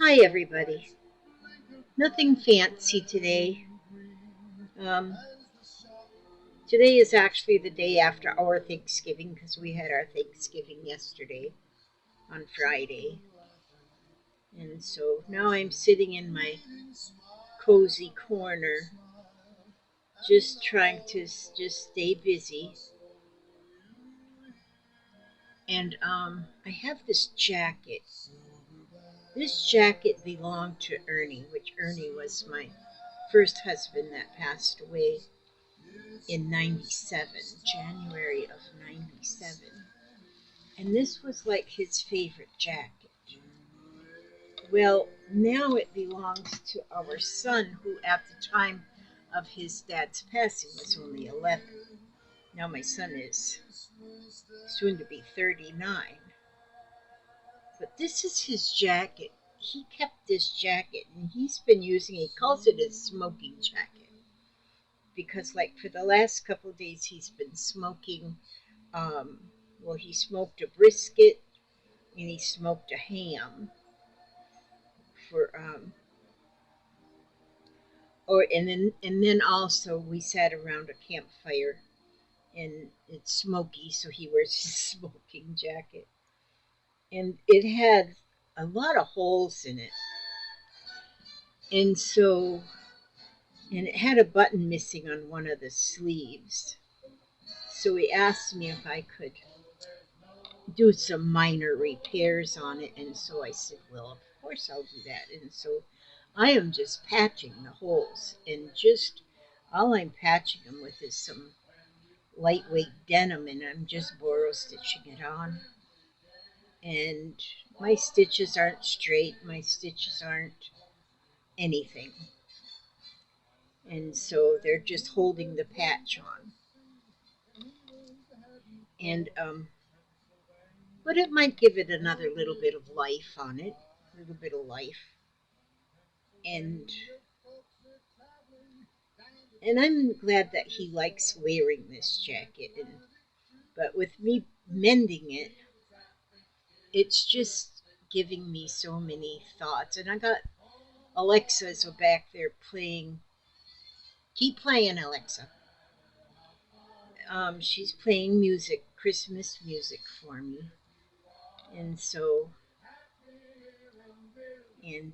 Hi, everybody. Nothing fancy today. Um, Today is actually the day after our Thanksgiving because we had our Thanksgiving yesterday on Friday. And so now I'm sitting in my cozy corner just trying to just stay busy. And I have this jacket. This jacket belonged to Ernie, which Ernie was my first husband that passed away in 97, January of 97. And this was like his favorite jacket. Well, now it belongs to our son, who at the time of his dad's passing was only 11. Now my son is soon to be 39. But this is his jacket. He kept this jacket and he's been using it. He calls it his smoking jacket because, like, for the last couple of days, he's been smoking. Well, he smoked a brisket and he smoked a ham for or and then also we sat around a campfire and it's smoky, so he wears his smoking jacket, and it had a lot of holes in it, and so and it had a button missing on one of the sleeves. So he asked me if I could do some minor repairs on it, and so I said, well, of course I'll do that. And so I am just patching the holes, and just all I'm patching them with is some lightweight denim, and I'm just borrow stitching it on. And my stitches aren't straight, my stitches aren't anything, and so they're just holding the patch on. And but it might give it another little bit of life on it, a little bit of life. And I'm glad that he likes wearing this jacket. And but with me mending it, it's just giving me so many thoughts. And I got Alexa's back there playing. Keep playing, Alexa. She's playing music, Christmas music for me, and so and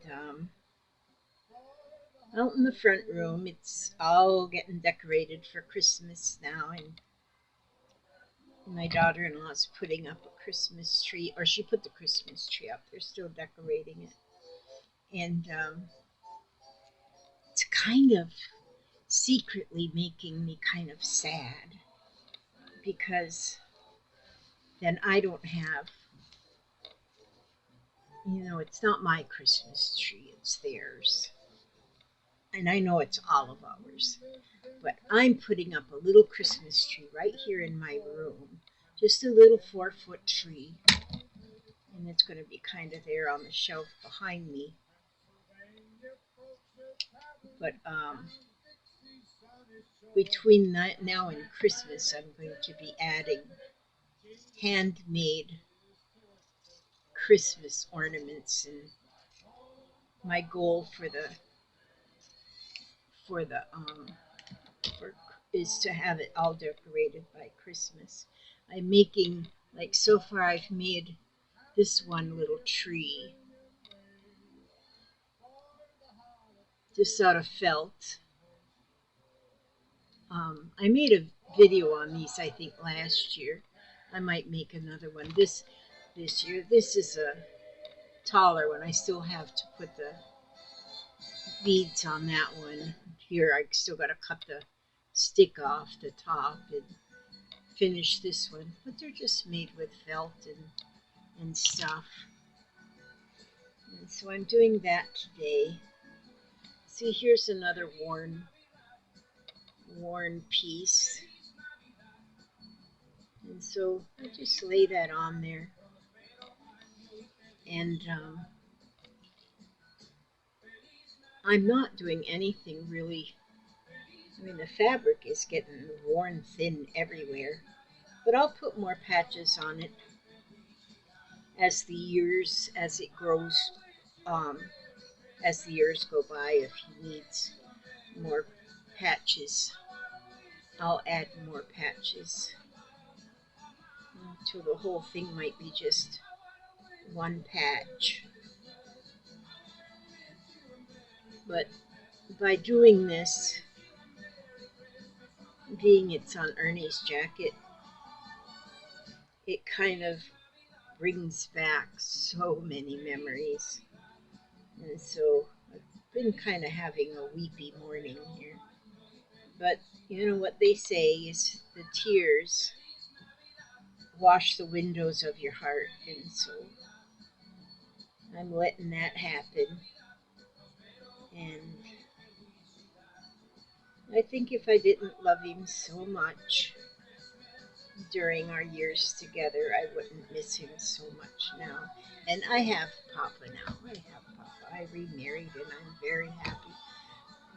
out in the front room, it's all getting decorated for Christmas now, and my daughter-in-law's putting up a Christmas tree, or she put the Christmas tree up. They're still decorating it, and it's kind of secretly making me kind of sad because then I don't have, it's not my Christmas tree, it's theirs. And I know it's all of ours. But I'm putting up a little Christmas tree right here in my room. Just a little 4-foot tree. And it's going to be kind of there on the shelf behind me. But between now and Christmas, I'm going to be adding handmade Christmas ornaments. And my goal for the for is to have it all decorated by Christmas. I'm making, like, so far I've made this one little tree just out of felt. I made a video on these, I think, last year. I might make another one this year. This is a taller one. I still have to put the beads on that one. Here, I still got to cut the stick off the top and finish this one. But they're just made with felt and stuff. And so I'm doing that today. See, here's another worn piece. And so I just lay that on there. And I'm not doing anything really. I mean, the fabric is getting worn thin everywhere. But I'll put more patches on it. as it grows, um, as the years go by, if he needs more patches, I'll add more patches till the whole thing might be just one patch. But by doing this, being it's on Ernie's jacket, it kind of brings back so many memories. And so I've been kind of having a weepy morning here. But you know what they say is the tears wash the windows of your heart. And so I'm letting that happen. And I think if I didn't love him so much during our years together, I wouldn't miss him so much now. And I have Papa now. I have Papa. I remarried and I'm very happy.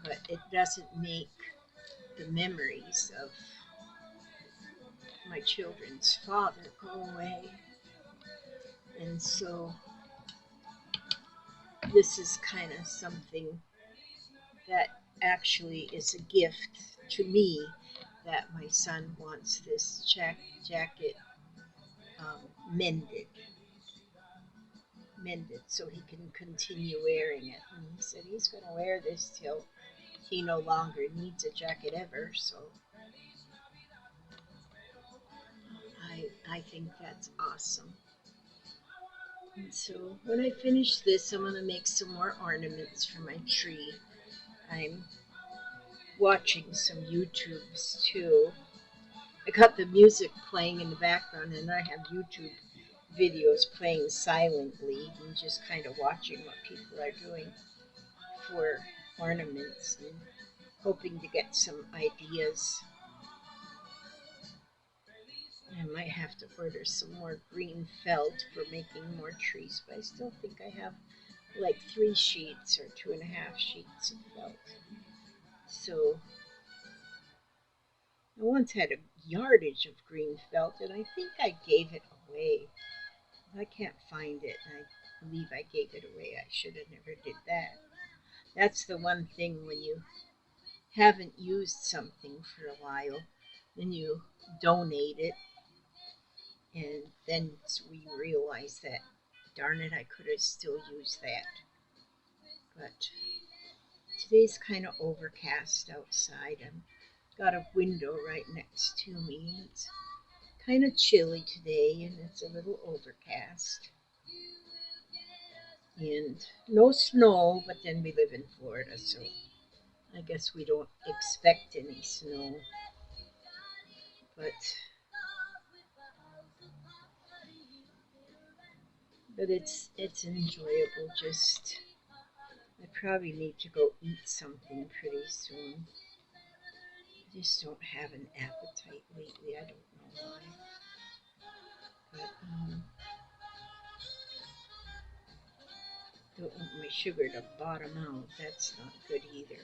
But it doesn't make the memories of my children's father go away. And so this is kind of something that actually is a gift to me that my son wants this jacket um, mended, mended so he can continue wearing it. And he said he's going to wear this till he no longer needs a jacket ever. So I think that's awesome. And so when I finish this, I'm going to make some more ornaments for my tree. I'm watching some YouTubes too. I got the music playing in the background, and I have YouTube videos playing silently and just kind of watching what people are doing for ornaments and hoping to get some ideas. I might have to order some more green felt for making more trees, but I still think I have like 3 sheets or 2.5 sheets of felt. So I once had a yardage of green felt, and I think I gave it away. I can't find it, and I believe I gave it away. I should have never did that. That's the one thing when you haven't used something for a while, then you donate it, and then we realize that, darn it, I could have still used that. But today's kind of overcast outside. I've got a window right next to me. It's kind of chilly today, and it's a little overcast. And no snow, but then we live in Florida, so I guess we don't expect any snow. But it's enjoyable. Just I probably need to go eat something pretty soon. I just don't have an appetite lately. I don't know why. But don't want my sugar to bottom out. That's not good either.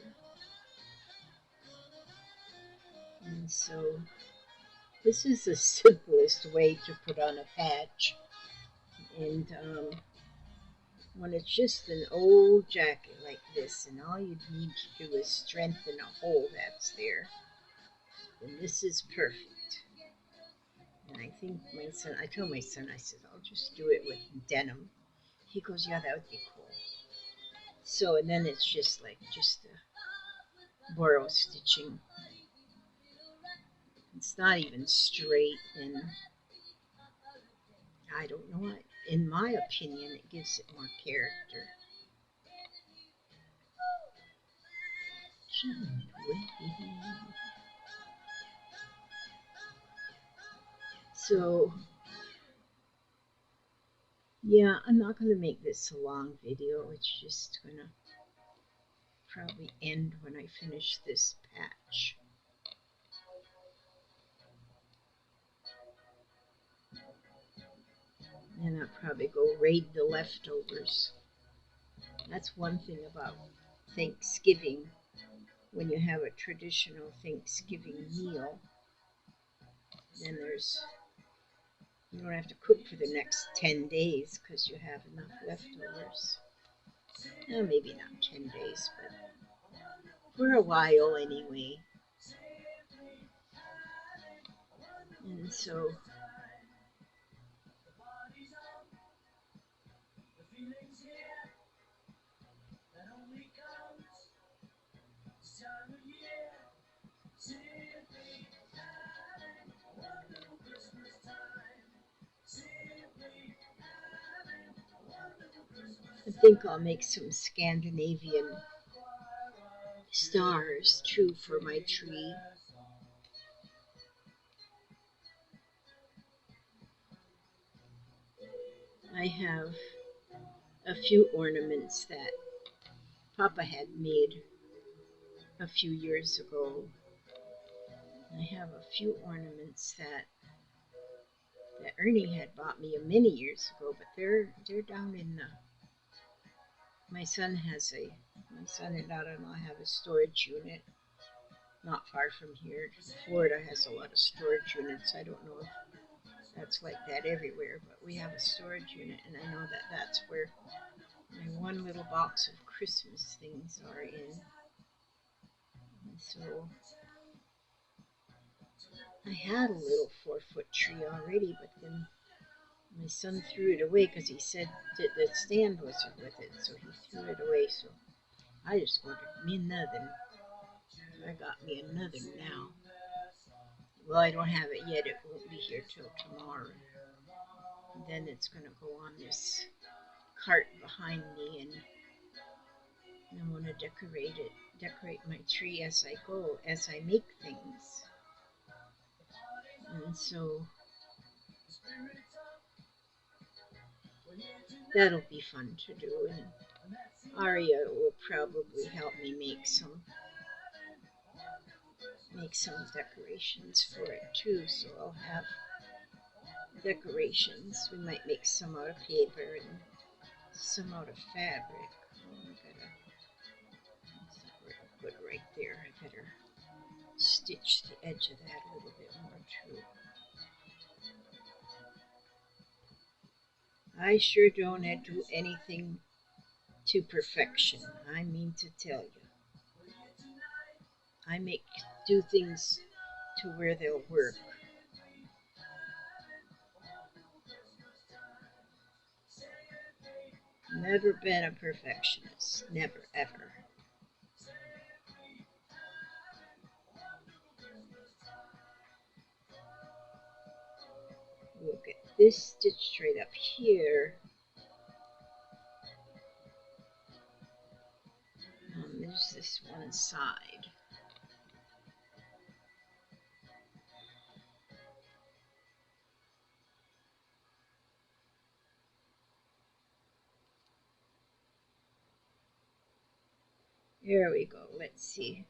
And so this is the simplest way to put on a patch. And when it's just an old jacket like this, and all you need to do is strengthen a hole that's there, then this is perfect. And I think I told my son, I said, I'll just do it with denim. He goes, yeah, that would be cool. So, and then it's just like just a borrow stitching. It's not even straight, and I don't know. In my opinion, it gives it more character. So, yeah, I'm not going to make this a long video. It's just going to probably end when I finish this patch. And I'll probably go raid the leftovers. That's one thing about Thanksgiving. When you have a traditional Thanksgiving meal, then there's You don't have to cook for the next 10 days because you have enough leftovers. Well, maybe not 10 days, but for a while anyway. And so I think I'll make some Scandinavian stars too for my tree. I have a few ornaments that Papa had made a few years ago. I have a few ornaments that Ernie had bought me many years ago, but they're down in my son has a my son and daughter-in-law have a storage unit not far from here. Florida has a lot of storage units. I don't know if that's like that everywhere, but we have a storage unit, and I know that that's where my one little box of Christmas things are in. And so I had a little 4 foot tree already, but then my son threw it away because he said that the stand wasn't with it, so he threw it away. So I just ordered me another. So I got me another now. Well, I don't have it yet. It won't be here till tomorrow. And then it's going to go on this cart behind me, and I want to decorate my tree as I go, as I make things. And so that'll be fun to do. And Aria will probably help me make some decorations for it too. So I'll have decorations. We might make some out of paper and some out of fabric. Oh, that's not good right there. I better stitch the edge of that a little bit more too. I sure don't do anything to perfection. I mean to tell you, I make do things to where they'll work. Never been a perfectionist. Never ever. We'll get this stitched straight up here. There's this one side. There we go. Let's see.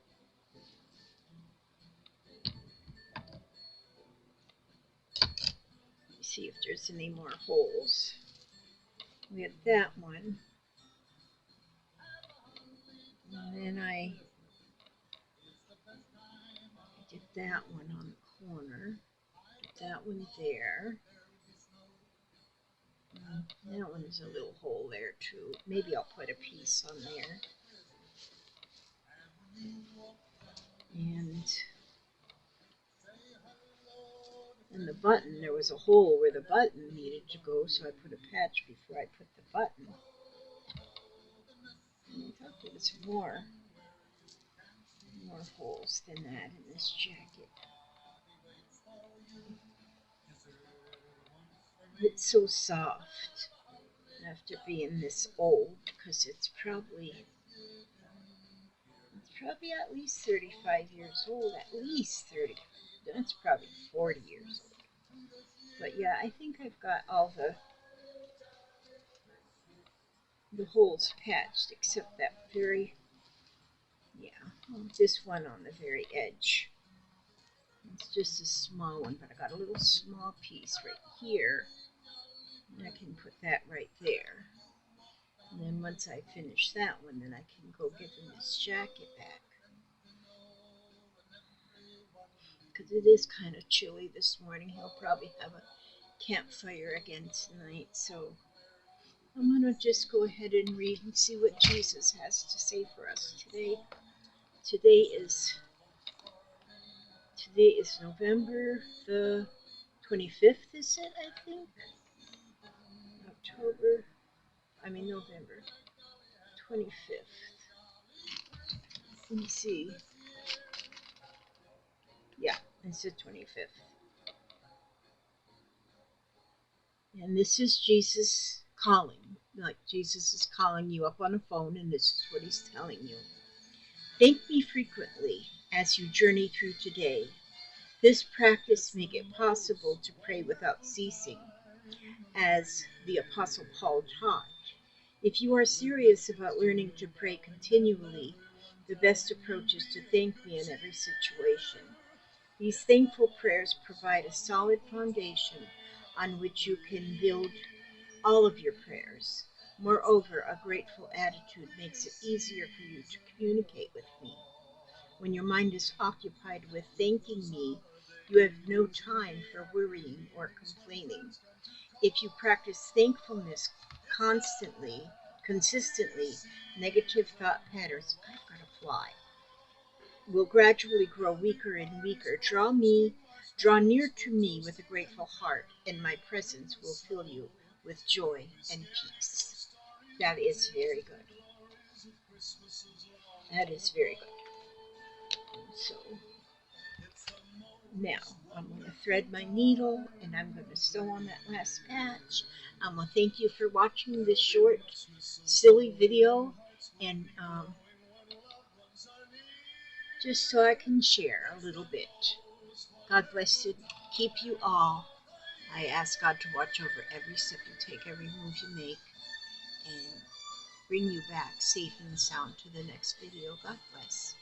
See if there's any more holes. We had that one. And then I did that one on the corner. Did that one there. That one is a little hole there too. Maybe I'll put a piece on there. And the button, there was a hole where the button needed to go, so I put a patch before I put the button. And I thought there was more holes than that in this jacket. It's so soft after being this old because it's probably at least 35 years old, at least 30. That's probably 40 years old. But yeah, I think I've got all the holes patched except that very, yeah, this one on the very edge. It's just a small one, but I got a little small piece right here, and I can put that right there. And then once I finish that one, then I can go give him his jacket back. Because it is kind of chilly this morning. He'll probably have a campfire again tonight. So I'm going to just go ahead and read and see what Jesus has to say for us today. Today is November the 25th, is it? I think November 25th. Let me see. Yeah, it's the 25th. And this is Jesus calling. Like Jesus is calling you up on a phone, and this is what he's telling you. Thank me frequently as you journey through today. This practice makes it possible to pray without ceasing, as the Apostle Paul taught. If you are serious about learning to pray continually, the best approach is to thank me in every situation. These thankful prayers provide a solid foundation on which you can build all of your prayers. Moreover, a grateful attitude makes it easier for you to communicate with me. When your mind is occupied with thanking me, you have no time for worrying or complaining. If you practice thankfulness consistently, negative thought patterns, I've got to fly, will gradually grow weaker and weaker. Draw near to me with a grateful heart, and my presence will fill you with joy and peace. That is very good. That is very good. So now I'm going to thread my needle and I'm going to sew on that last patch. I'm going to thank you for watching this short, silly video, and just so I can share a little bit. God bless you. Keep you all. I ask God to watch over every step you take, every move you make, and bring you back safe and sound to the next video. God bless.